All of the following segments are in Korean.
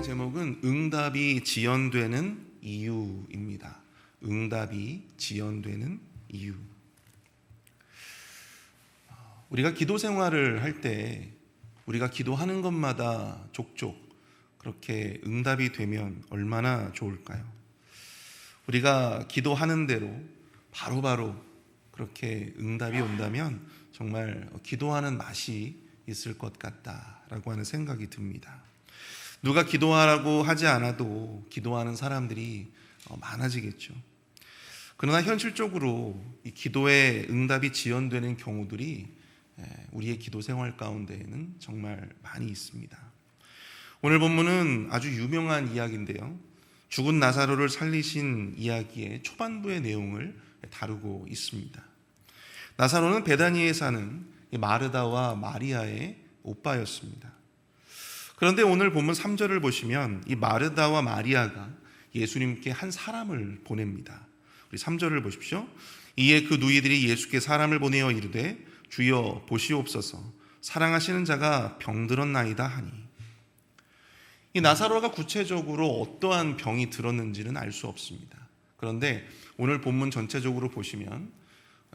제목은 응답이 지연되는 이유입니다. 응답이 지연되는 이유. 우리가 기도 생활을 할 때 우리가 기도하는 것마다 족족 그렇게 응답이 되면 얼마나 좋을까요? 우리가 기도하는 대로 바로바로 그렇게 응답이 온다면 정말 기도하는 맛이 있을 것 같다라고 하는 생각이 듭니다. 누가 기도하라고 하지 않아도 기도하는 사람들이 많아지겠죠. 그러나 현실적으로 이 기도의 응답이 지연되는 경우들이 우리의 기도 생활 가운데에는 정말 많이 있습니다. 오늘 본문은 아주 유명한 이야기인데요, 죽은 나사로를 살리신 이야기의 초반부의 내용을 다루고 있습니다. 나사로는 베다니에 사는 마르다와 마리아의 오빠였습니다. 그런데 오늘 본문 3절을 보시면 이 마르다와 마리아가 예수님께 한 사람을 보냅니다. 우리 3절을 보십시오. 이에 그 누이들이 예수께 사람을 보내어 이르되 주여 보시옵소서, 사랑하시는 자가 병들었나이다 하니. 이 나사로가 구체적으로 어떠한 병이 들었는지는 알 수 없습니다. 그런데 오늘 본문 전체적으로 보시면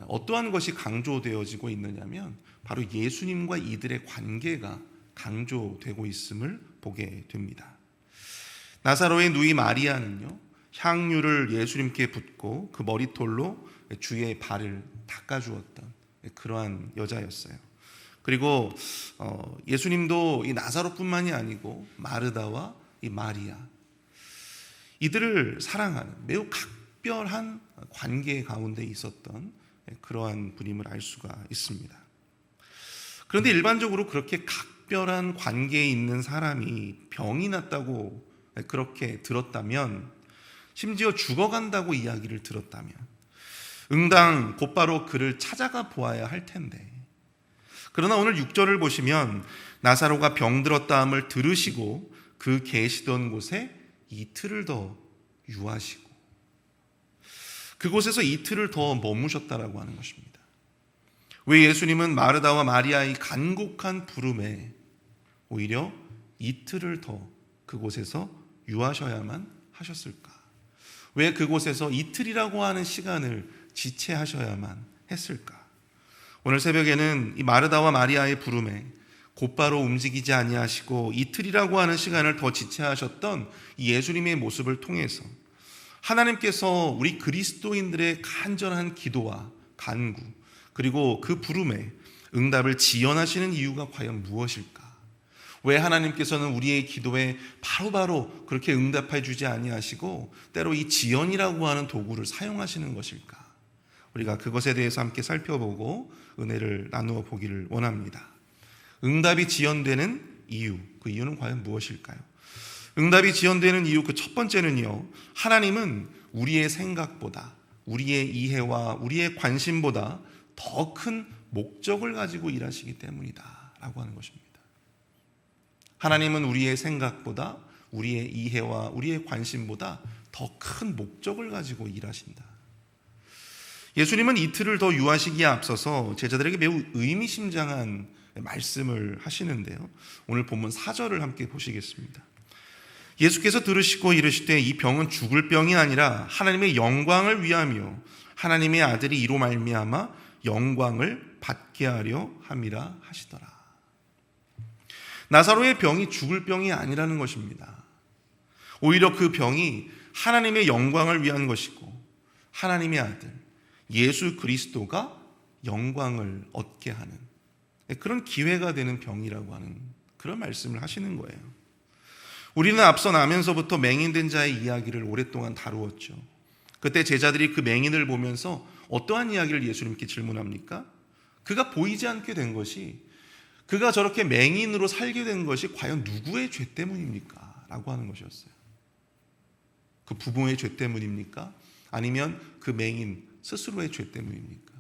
어떠한 것이 강조되어지고 있느냐면 바로 예수님과 이들의 관계가 강조되고 있음을 보게 됩니다. 나사로의 누이 마리아는요, 향유를 예수님께 붓고 그 머리털로 주의 발을 닦아주었던 그러한 여자였어요. 그리고 예수님도 이 나사로뿐만이 아니고 마르다와 이 마리아, 이들을 사랑하는 매우 각별한 관계 가운데 있었던 그러한 분임을 알 수가 있습니다. 그런데 일반적으로 그렇게 각별한 관계에 있는 사람이 병이 났다고 그렇게 들었다면, 심지어 죽어간다고 이야기를 들었다면 응당 곧바로 그를 찾아가 보아야 할 텐데, 그러나 오늘 6절을 보시면 나사로가 병들었다함을 들으시고 그 계시던 곳에 이틀을 더 유하시고 그곳에서 이틀을 더 머무셨다라고 하는 것입니다. 왜 예수님은 마르다와 마리아의 간곡한 부름에 오히려 이틀을 더 그곳에서 유하셔야만 하셨을까? 왜 그곳에서 이틀이라고 하는 시간을 지체하셔야만 했을까? 오늘 새벽에는 이 마르다와 마리아의 부름에 곧바로 움직이지 아니하시고 이틀이라고 하는 시간을 더 지체하셨던 예수님의 모습을 통해서 하나님께서 우리 그리스도인들의 간절한 기도와 간구, 그리고 그 부름에 응답을 지연하시는 이유가 과연 무엇일까? 왜 하나님께서는 우리의 기도에 바로바로 그렇게 응답해 주지 아니하시고 때로 이 지연이라고 하는 도구를 사용하시는 것일까? 우리가 그것에 대해서 함께 살펴보고 은혜를 나누어 보기를 원합니다. 응답이 지연되는 이유, 그 이유는 과연 무엇일까요? 응답이 지연되는 이유 그 첫 번째는요, 하나님은 우리의 생각보다, 우리의 이해와 우리의 관심보다 더 큰 목적을 가지고 일하시기 때문이다 라고 하는 것입니다. 하나님은 우리의 생각보다, 우리의 이해와 우리의 관심보다 더 큰 목적을 가지고 일하신다. 예수님은 이틀을 더 유하시기에 앞서서 제자들에게 매우 의미심장한 말씀을 하시는데요, 오늘 본문 4절을 함께 보시겠습니다. 예수께서 들으시고 이르시되 이 병은 죽을 병이 아니라 하나님의 영광을 위하며 하나님의 아들이 이로 말미암아 영광을 받게 하려 함이라 하시더라. 나사로의 병이 죽을 병이 아니라는 것입니다. 오히려 그 병이 하나님의 영광을 위한 것이고 하나님의 아들 예수 그리스도가 영광을 얻게 하는 그런 기회가 되는 병이라고 하는 그런 말씀을 하시는 거예요. 우리는 앞서 나면서부터 맹인된 자의 이야기를 오랫동안 다루었죠. 그때 제자들이 그 맹인을 보면서 어떠한 이야기를 예수님께 질문합니까? 그가 보이지 않게 된 것이, 그가 저렇게 맹인으로 살게 된 것이 과연 누구의 죄 때문입니까? 라고 하는 것이었어요. 그 부모의 죄 때문입니까? 아니면 그 맹인 스스로의 죄 때문입니까?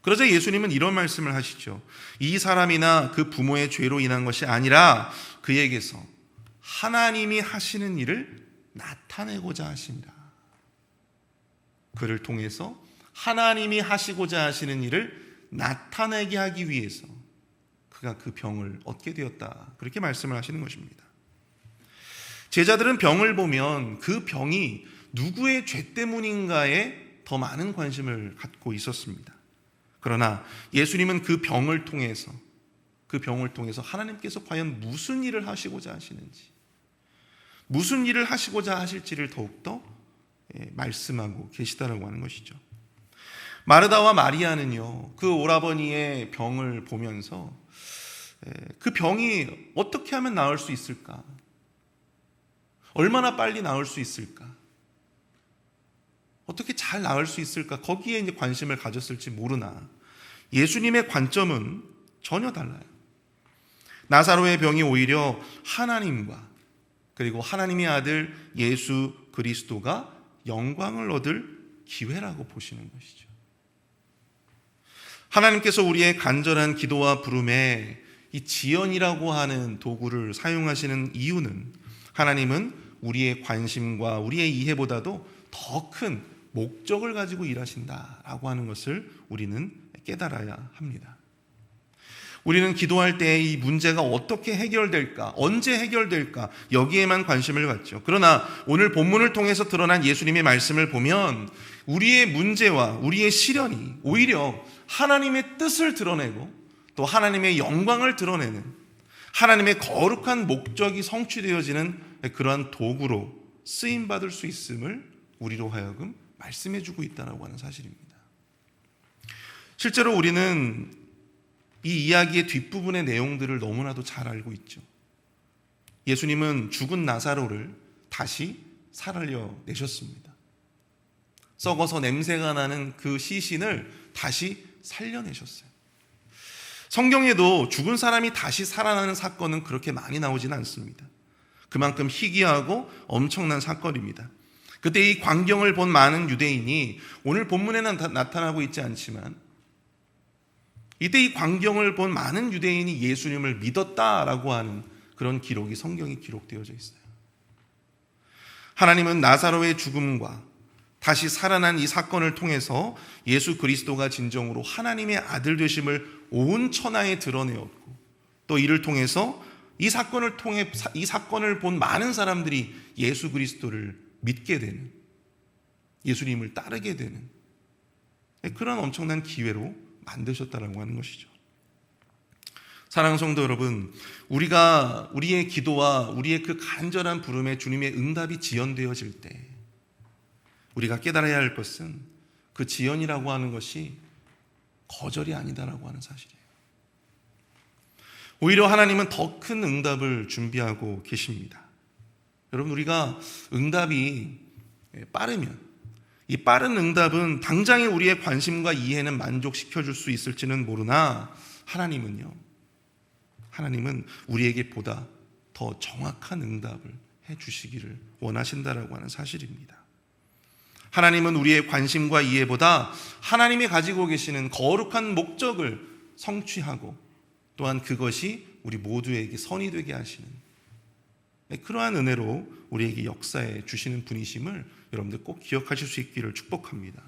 그러자 예수님은 이런 말씀을 하시죠. 이 사람이나 그 부모의 죄로 인한 것이 아니라 그에게서 하나님이 하시는 일을 나타내고자 하십니다. 그를 통해서 하나님이 하시고자 하시는 일을 나타내게 하기 위해서 그가 그 병을 얻게 되었다, 그렇게 말씀을 하시는 것입니다. 제자들은 병을 보면 그 병이 누구의 죄 때문인가에 더 많은 관심을 갖고 있었습니다. 그러나 예수님은 그 병을 통해서 하나님께서 과연 무슨 일을 하시고자 하시는지, 무슨 일을 하시고자 하실지를 더욱더 말씀하고 계시다라고 하는 것이죠. 마르다와 마리아는요, 그 오라버니의 병을 보면서 그 병이 어떻게 하면 나을 수 있을까? 얼마나 빨리 나을 수 있을까? 어떻게 잘 나을 수 있을까? 거기에 이제 관심을 가졌을지 모르나 예수님의 관점은 전혀 달라요. 나사로의 병이 오히려 하나님과 그리고 하나님의 아들 예수 그리스도가 영광을 얻을 기회라고 보시는 것이죠. 하나님께서 우리의 간절한 기도와 부름에 이 지연이라고 하는 도구를 사용하시는 이유는 하나님은 우리의 관심과 우리의 이해보다도 더 큰 목적을 가지고 일하신다라고 하는 것을 우리는 깨달아야 합니다. 우리는 기도할 때 이 문제가 어떻게 해결될까, 언제 해결될까, 여기에만 관심을 갖죠. 그러나 오늘 본문을 통해서 드러난 예수님의 말씀을 보면 우리의 문제와 우리의 시련이 오히려 하나님의 뜻을 드러내고 또 하나님의 영광을 드러내는, 하나님의 거룩한 목적이 성취되어지는 그러한 도구로 쓰임받을 수 있음을 우리로 하여금 말씀해주고 있다고 하는 사실입니다. 실제로 우리는 이 이야기의 뒷부분의 내용들을 너무나도 잘 알고 있죠. 예수님은 죽은 나사로를 다시 살려내셨습니다. 썩어서 냄새가 나는 그 시신을 다시 살려내셨어요. 성경에도 죽은 사람이 다시 살아나는 사건은 그렇게 많이 나오지는 않습니다. 그만큼 희귀하고 엄청난 사건입니다. 그때 이 광경을 본 많은 유대인이 오늘 본문에는 나타나고 있지 않지만 이때 이 광경을 본 많은 유대인이 예수님을 믿었다라고 하는 그런 기록이 성경에 기록되어져 있어요. 하나님은 나사로의 죽음과 다시 살아난 이 사건을 통해서 예수 그리스도가 진정으로 하나님의 아들 되심을 온 천하에 드러내었고 또 이를 통해서 이 사건을 본 많은 사람들이 예수 그리스도를 믿게 되는, 예수님을 따르게 되는 그런 엄청난 기회로 만드셨다라고 하는 것이죠. 사랑하는 성도 여러분, 우리의 기도와 우리의 그 간절한 부름에 주님의 응답이 지연되어질 때 우리가 깨달아야 할 것은 그 지연이라고 하는 것이 거절이 아니다라고 하는 사실이에요. 오히려 하나님은 더 큰 응답을 준비하고 계십니다. 여러분, 우리가 응답이 빠르면 이 빠른 응답은 당장의 우리의 관심과 이해는 만족시켜줄 수 있을지는 모르나 하나님은 우리에게 보다 더 정확한 응답을 해주시기를 원하신다라고 하는 사실입니다. 하나님은 우리의 관심과 이해보다 하나님이 가지고 계시는 거룩한 목적을 성취하고 또한 그것이 우리 모두에게 선이 되게 하시는 그러한 은혜로 우리에게 역사해 주시는 분이심을 여러분들 꼭 기억하실 수 있기를 축복합니다.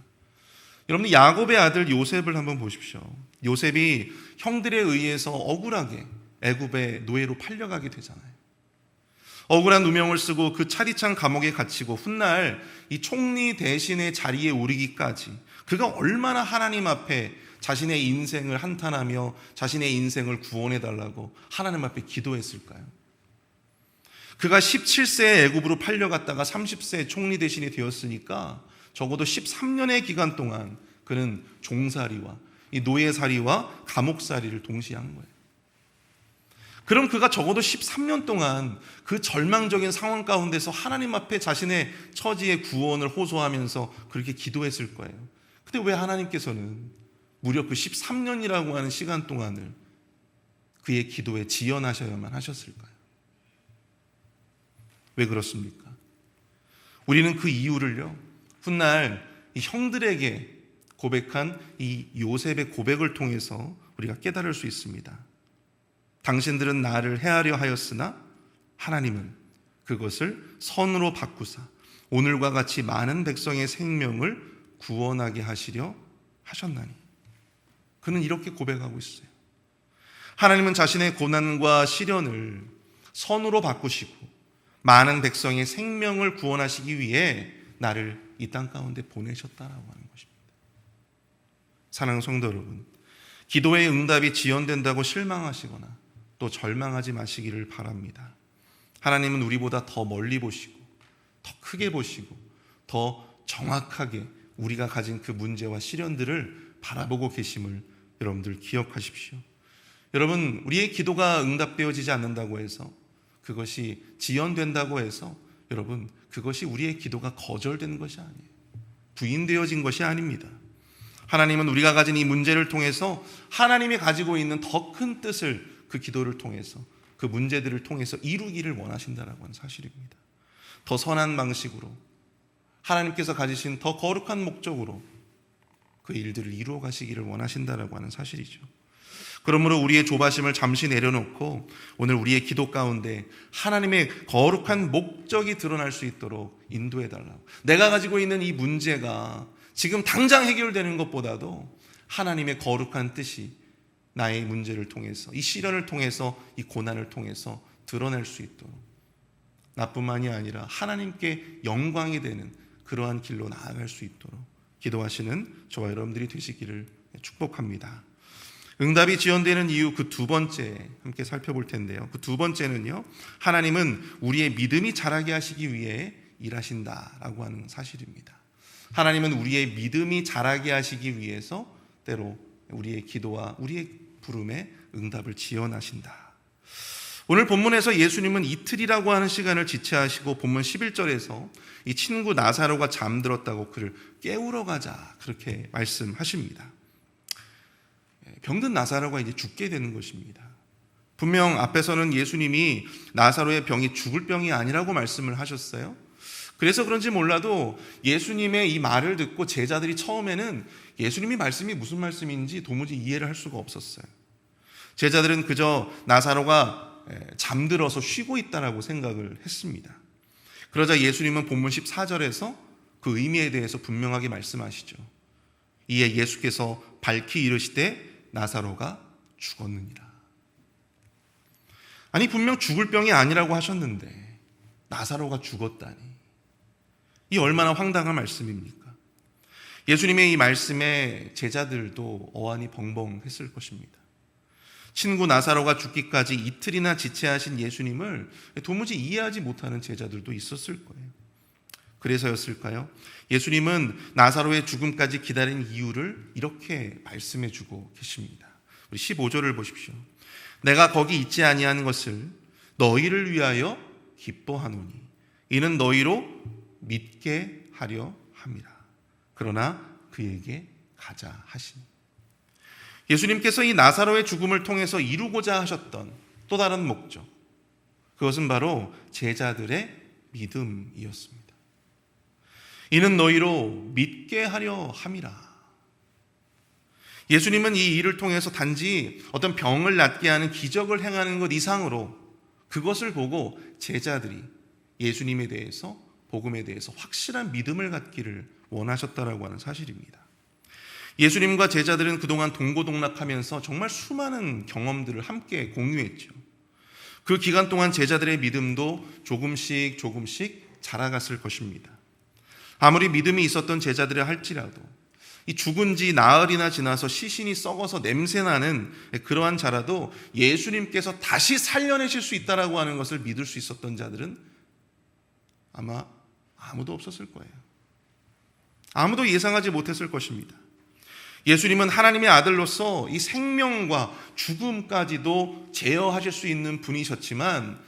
여러분들 야곱의 아들 요셉을 한번 보십시오. 요셉이 형들에 의해서 억울하게 애굽의 노예로 팔려가게 되잖아요. 억울한 누명을 쓰고 그 차디찬 감옥에 갇히고 훗날 이 총리 대신의 자리에 오르기까지 그가 얼마나 하나님 앞에 자신의 인생을 한탄하며 자신의 인생을 구원해달라고 하나님 앞에 기도했을까요? 그가 17세에 애굽으로 팔려갔다가 30세에 총리 대신이 되었으니까 적어도 13년의 기간 동안 그는 종살이와 이 노예살이와 감옥살이를 동시에 한 거예요. 그럼 그가 적어도 13년 동안 그 절망적인 상황 가운데서 하나님 앞에 자신의 처지의 구원을 호소하면서 그렇게 기도했을 거예요. 근데 왜 하나님께서는 무려 그 13년이라고 하는 시간 동안을 그의 기도에 지연하셔야만 하셨을까요? 왜 그렇습니까? 우리는 그 이유를요, 훗날 이 형들에게 고백한 이 요셉의 고백을 통해서 우리가 깨달을 수 있습니다. 당신들은 나를 해하려 하였으나 하나님은 그것을 선으로 바꾸사 오늘과 같이 많은 백성의 생명을 구원하게 하시려 하셨나니. 그는 이렇게 고백하고 있어요. 하나님은 자신의 고난과 시련을 선으로 바꾸시고 많은 백성의 생명을 구원하시기 위해 나를 이 땅 가운데 보내셨다라고 하는 것입니다. 사랑하는 성도 여러분, 기도의 응답이 지연된다고 실망하시거나 또 절망하지 마시기를 바랍니다. 하나님은 우리보다 더 멀리 보시고 더 크게 보시고 더 정확하게 우리가 가진 그 문제와 시련들을 바라보고 계심을 여러분들 기억하십시오. 여러분, 우리의 기도가 응답되어지지 않는다고 해서, 그것이 지연된다고 해서 여러분, 그것이 우리의 기도가 거절되는 것이 아니에요. 부인되어진 것이 아닙니다. 하나님은 우리가 가진 이 문제를 통해서 하나님이 가지고 있는 더 큰 뜻을 그 기도를 통해서, 그 문제들을 통해서 이루기를 원하신다라고 하는 사실입니다. 더 선한 방식으로, 하나님께서 가지신 더 거룩한 목적으로 그 일들을 이루어 가시기를 원하신다라고 하는 사실이죠. 그러므로 우리의 조바심을 잠시 내려놓고 오늘 우리의 기도 가운데 하나님의 거룩한 목적이 드러날 수 있도록 인도해달라고. 내가 가지고 있는 이 문제가 지금 당장 해결되는 것보다도 하나님의 거룩한 뜻이 나의 문제를 통해서, 이 시련을 통해서, 이 고난을 통해서 드러낼 수 있도록, 나뿐만이 아니라 하나님께 영광이 되는 그러한 길로 나아갈 수 있도록 기도하시는 저와 여러분들이 되시기를 축복합니다. 응답이 지연되는 이유, 그 두 번째 함께 살펴볼 텐데요. 그 두 번째는요, 하나님은 우리의 믿음이 자라게 하시기 위해 일하신다라고 하는 사실입니다. 하나님은 우리의 믿음이 자라게 하시기 위해서 때로 우리의 기도와 우리의 부름에 응답을 지연하신다. 오늘 본문에서 예수님은 이틀이라고 하는 시간을 지체하시고 본문 11절에서 이 친구 나사로가 잠들었다고 그를 깨우러 가자, 그렇게 말씀하십니다. 병든 나사로가 이제 죽게 되는 것입니다. 분명 앞에서는 예수님이 나사로의 병이 죽을 병이 아니라고 말씀을 하셨어요. 그래서 그런지 몰라도 예수님의 이 말을 듣고 제자들이 처음에는 예수님이 말씀이 무슨 말씀인지 도무지 이해를 할 수가 없었어요. 제자들은 그저 나사로가 잠들어서 쉬고 있다라고 생각을 했습니다. 그러자 예수님은 본문 14절에서 그 의미에 대해서 분명하게 말씀하시죠. 이에 예수께서 밝히 이르시되 나사로가 죽었느니라. 아니, 분명 죽을 병이 아니라고 하셨는데 나사로가 죽었다니, 이 얼마나 황당한 말씀입니까? 예수님의 이 말씀에 제자들도 어안이 벙벙했을 것입니다. 친구 나사로가 죽기까지 이틀이나 지체하신 예수님을 도무지 이해하지 못하는 제자들도 있었을 거예요. 그래서였을까요? 예수님은 나사로의 죽음까지 기다린 이유를 이렇게 말씀해 주고 계십니다. 우리 15절을 보십시오. 내가 거기 있지 아니하는 것을 너희를 위하여 기뻐하노니 이는 너희로 믿게 하려 함이라. 그러나 그에게 가자 하시니. 예수님께서 이 나사로의 죽음을 통해서 이루고자 하셨던 또 다른 목적, 그것은 바로 제자들의 믿음이었습니다. 이는 너희로 믿게 하려 함이라. 예수님은 이 일을 통해서 단지 어떤 병을 낫게 하는 기적을 행하는 것 이상으로 그것을 보고 제자들이 예수님에 대해서, 복음에 대해서 확실한 믿음을 갖기를 원하셨다라고 하는 사실입니다. 예수님과 제자들은 그동안 동고동락하면서 정말 수많은 경험들을 함께 공유했죠. 그 기간 동안 제자들의 믿음도 조금씩 자라갔을 것입니다. 아무리 믿음이 있었던 제자들이 할지라도 이 죽은 지 나흘이나 지나서 시신이 썩어서 냄새나는 그러한 자라도 예수님께서 다시 살려내실 수 있다라고 하는 것을 믿을 수 있었던 자들은 아마 아무도 없었을 거예요. 아무도 예상하지 못했을 것입니다. 예수님은 하나님의 아들로서 이 생명과 죽음까지도 제어하실 수 있는 분이셨지만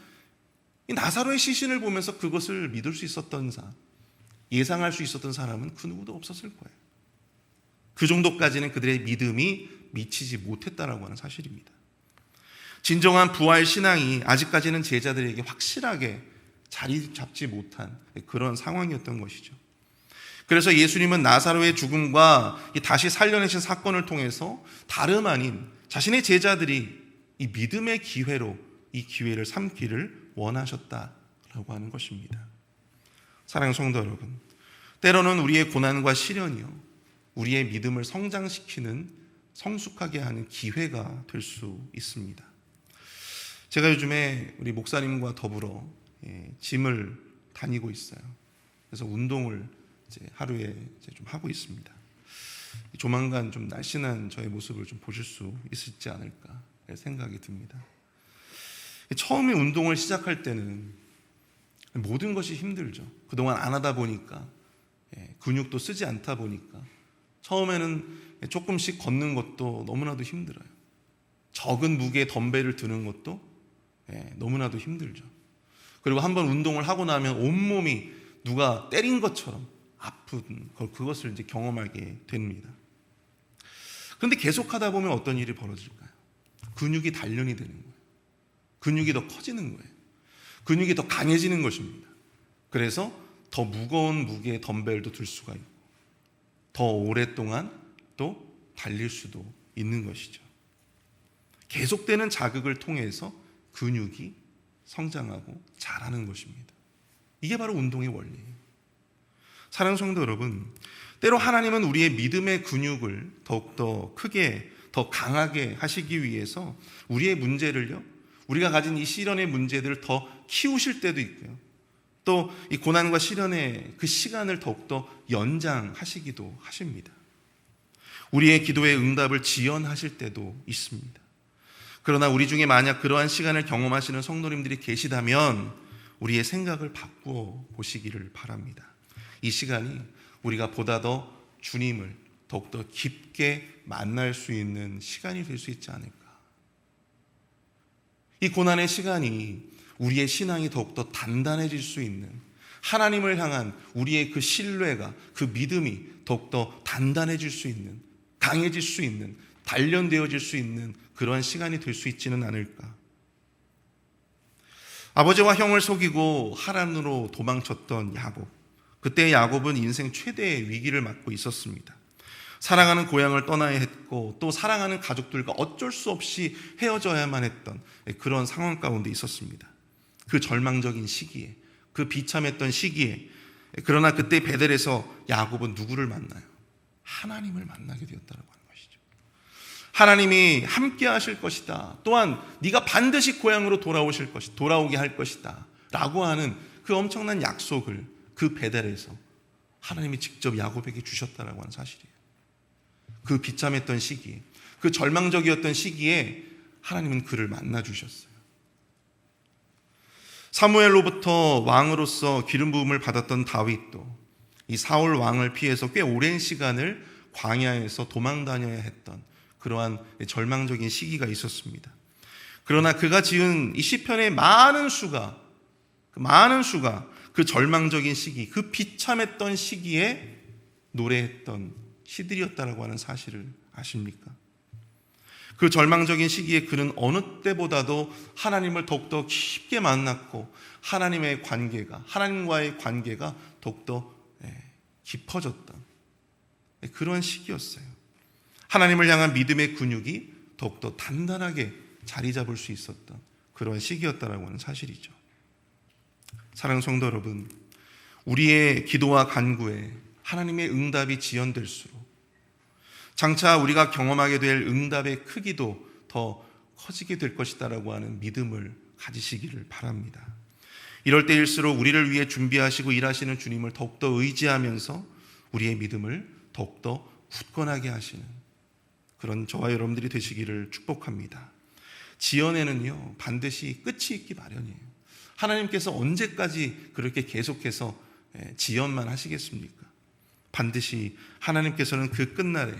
이 나사로의 시신을 보면서 그것을 믿을 수 있었던 사람, 예상할 수 있었던 사람은 그 누구도 없었을 거예요. 그 정도까지는 그들의 믿음이 미치지 못했다라고 하는 사실입니다. 진정한 부활 신앙이 아직까지는 제자들에게 확실하게 자리 잡지 못한 그런 상황이었던 것이죠. 그래서 예수님은 나사로의 죽음과 다시 살려내신 사건을 통해서 다름 아닌 자신의 제자들이 이 믿음의 기회로 이 기회를 삼기를 원하셨다라고 하는 것입니다. 사랑하는 성도 여러분, 때로는 우리의 고난과 시련이요, 우리의 믿음을 성장시키는, 성숙하게 하는 기회가 될 수 있습니다. 제가 요즘에 우리 목사님과 더불어 짐을 다니고 있어요. 그래서 운동을 이제 하루에 이제 좀 하고 있습니다. 조만간 좀 날씬한 저의 모습을 좀 보실 수 있을지 않을까 생각이 듭니다. 처음에 운동을 시작할 때는 모든 것이 힘들죠. 그동안 안 하다 보니까, 근육도 쓰지 않다 보니까 처음에는 조금씩 걷는 것도 너무나도 힘들어요. 적은 무게의 덤벨을 드는 것도 너무나도 힘들죠. 그리고 한번 운동을 하고 나면 온몸이 누가 때린 것처럼 아픈 그것을 이제 경험하게 됩니다. 그런데 계속하다 보면 어떤 일이 벌어질까요? 근육이 단련이 되는 거예요. 근육이 더 커지는 거예요. 근육이 더 강해지는 것입니다. 그래서 더 무거운 무게의 덤벨도 들 수가 있고 더 오랫동안 또 달릴 수도 있는 것이죠. 계속되는 자극을 통해서 근육이 성장하고 자라는 것입니다. 이게 바로 운동의 원리예요. 사랑하는 성도 여러분, 때로 하나님은 우리의 믿음의 근육을 더욱더 크게, 더 강하게 하시기 위해서 우리의 문제를요, 우리가 가진 이 시련의 문제들을 더 키우실 때도 있고요, 또 이 고난과 시련의 그 시간을 더욱더 연장하시기도 하십니다. 우리의 기도의 응답을 지연하실 때도 있습니다. 그러나 우리 중에 만약 그러한 시간을 경험하시는 성도님들이 계시다면 우리의 생각을 바꾸어 보시기를 바랍니다. 이 시간이 우리가 보다 더 주님을 더욱더 깊게 만날 수 있는 시간이 될 수 있지 않을까. 이 고난의 시간이 우리의 신앙이 더욱더 단단해질 수 있는, 하나님을 향한 우리의 그 신뢰가, 그 믿음이 더욱더 단단해질 수 있는, 강해질 수 있는, 단련되어질 수 있는 그러한 시간이 될 수 있지는 않을까. 아버지와 형을 속이고 하란으로 도망쳤던 야곱, 그때 야곱은 인생 최대의 위기를 맞고 있었습니다. 사랑하는 고향을 떠나야 했고 또 사랑하는 가족들과 어쩔 수 없이 헤어져야만 했던 그런 상황 가운데 있었습니다. 그 절망적인 시기에, 그 비참했던 시기에, 그러나 그때 베델에서 야곱은 누구를 만나요? 하나님을 만나게 되었다고 하는 것이죠. 하나님이 함께 하실 것이다, 또한 네가 반드시 고향으로 돌아오게 할 것이다 라고 하는 그 엄청난 약속을 그 베델에서 하나님이 직접 야곱에게 주셨다라고 하는 사실이에요. 그 비참했던 시기에, 그 절망적이었던 시기에 하나님은 그를 만나 주셨어요. 사무엘로부터 왕으로서 기름 부음을 받았던 다윗도 이 사울 왕을 피해서 꽤 오랜 시간을 광야에서 도망 다녀야 했던 그러한 절망적인 시기가 있었습니다. 그러나 그가 지은 이 시편의 많은 수가 그 절망적인 시기, 그 비참했던 시기에 노래했던 시들이었다라고 하는 사실을 아십니까? 그 절망적인 시기에 그는 어느 때보다도 하나님을 더욱더 깊게 만났고 하나님과의 관계가 더욱더 깊어졌던 그런 시기였어요. 하나님을 향한 믿음의 근육이 더욱더 단단하게 자리 잡을 수 있었던 그런 시기였다라고 하는 사실이죠. 사랑하는 성도 여러분, 우리의 기도와 간구에 하나님의 응답이 지연될수록 장차 우리가 경험하게 될 응답의 크기도 더 커지게 될 것이다라고 하는 믿음을 가지시기를 바랍니다. 이럴 때일수록 우리를 위해 준비하시고 일하시는 주님을 더욱더 의지하면서 우리의 믿음을 더욱더 굳건하게 하시는 그런 저와 여러분들이 되시기를 축복합니다. 지연에는요, 반드시 끝이 있기 마련이에요. 하나님께서 언제까지 그렇게 계속해서 지연만 하시겠습니까? 반드시 하나님께서는 그 끝날에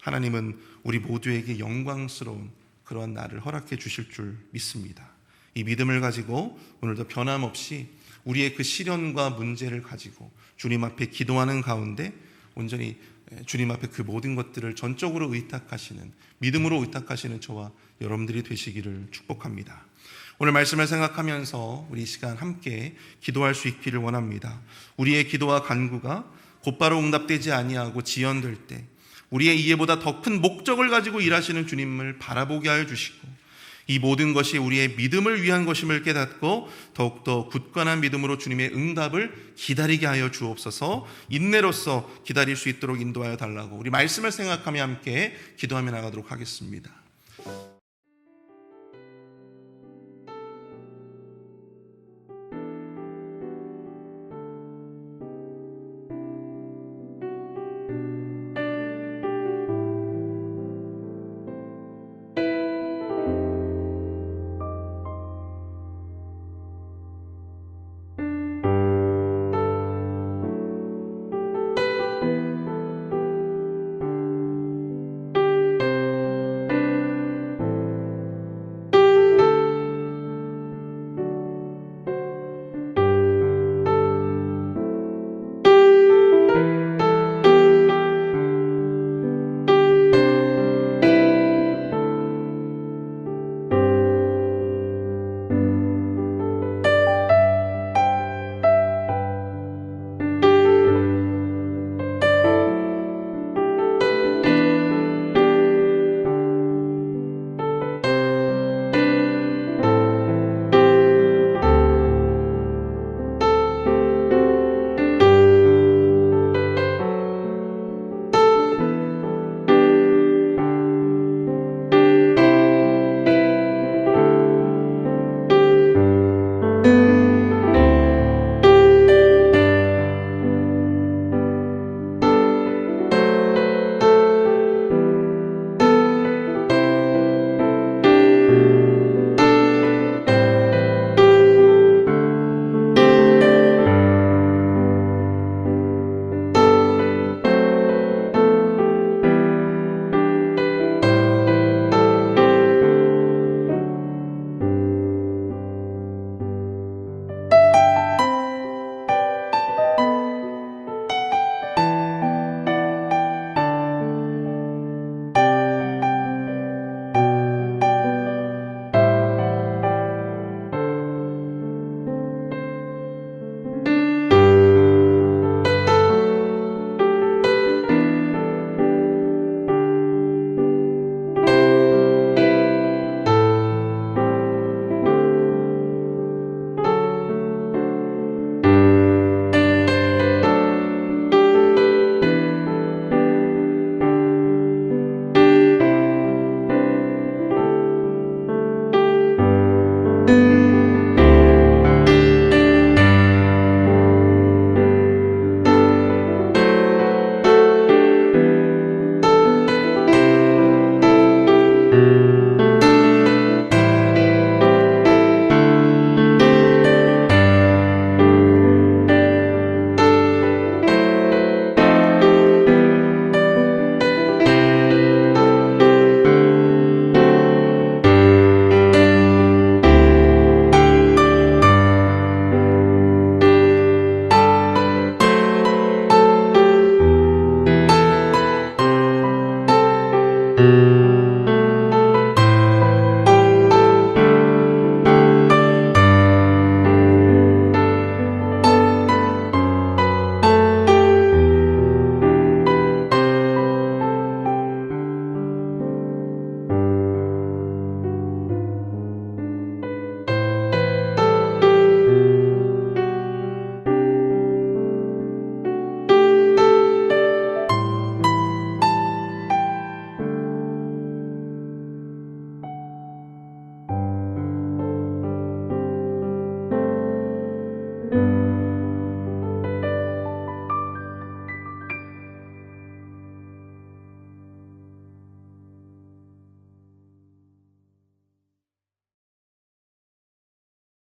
하나님은 우리 모두에게 영광스러운 그러한 날을 허락해 주실 줄 믿습니다. 이 믿음을 가지고 오늘도 변함없이 우리의 그 시련과 문제를 가지고 주님 앞에 기도하는 가운데 온전히 주님 앞에 그 모든 것들을 전적으로 의탁하시는, 믿음으로 의탁하시는 저와 여러분들이 되시기를 축복합니다. 오늘 말씀을 생각하면서 우리 이 시간 함께 기도할 수 있기를 원합니다. 우리의 기도와 간구가 곧바로 응답되지 아니하고 지연될 때 우리의 이해보다 더 큰 목적을 가지고 일하시는 주님을 바라보게 하여 주시고 이 모든 것이 우리의 믿음을 위한 것임을 깨닫고 더욱더 굳건한 믿음으로 주님의 응답을 기다리게 하여 주옵소서. 인내로서 기다릴 수 있도록 인도하여 달라고 우리 말씀을 생각하며 함께 기도하며 나가도록 하겠습니다.